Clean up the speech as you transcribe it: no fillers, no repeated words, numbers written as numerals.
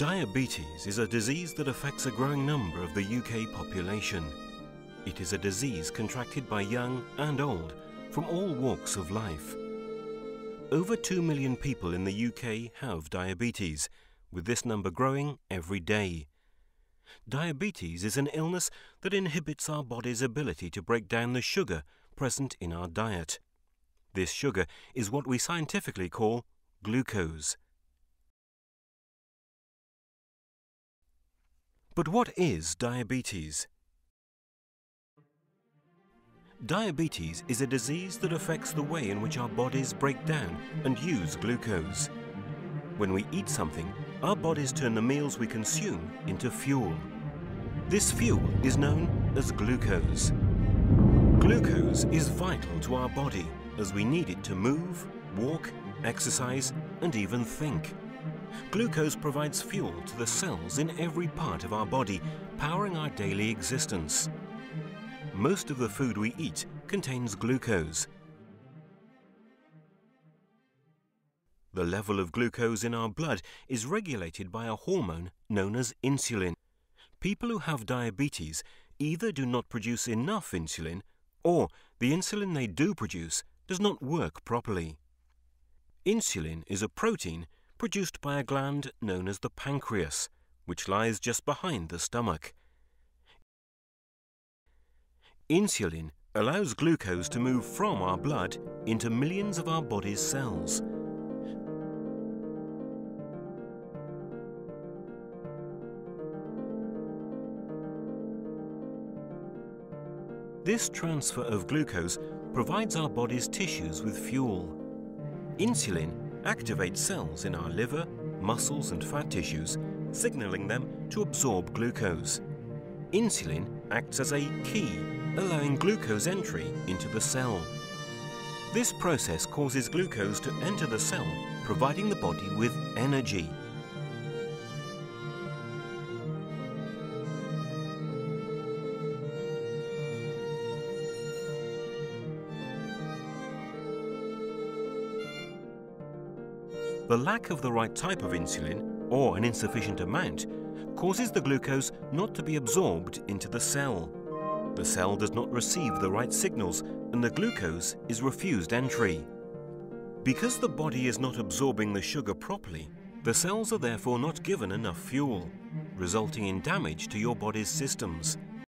Diabetes is a disease that affects a growing number of the UK population. It is a disease contracted by young and old from all walks of life. Over 2 million people in the UK have diabetes, with this number growing every day. Diabetes is an illness that inhibits our body's ability to break down the sugar present in our diet. This sugar is what we scientifically call glucose. But what is diabetes? Diabetes is a disease that affects the way in which our bodies break down and use glucose. When we eat something, our bodies turn the meals we consume into fuel. This fuel is known as glucose. Glucose is vital to our body as we need it to move, walk, exercise, and even think. Glucose provides fuel to the cells in every part of our body, powering our daily existence. Most of the food we eat contains glucose. The level of glucose in our blood is regulated by a hormone known as insulin. People who have diabetes either do not produce enough insulin, or the insulin they do produce does not work properly. Insulin is a protein produced by a gland known as the pancreas, which lies just behind the stomach. Insulin allows glucose to move from our blood into millions of our body's cells. This transfer of glucose provides our body's tissues with fuel. Insulin activates cells in our liver, muscles and fat tissues, signaling them to absorb glucose. Insulin acts as a key, allowing glucose entry into the cell. This process causes glucose to enter the cell, providing the body with energy. The lack of the right type of insulin, or an insufficient amount, causes the glucose not to be absorbed into the cell. The cell does not receive the right signals and the glucose is refused entry. Because the body is not absorbing the sugar properly, the cells are therefore not given enough fuel, resulting in damage to your body's systems.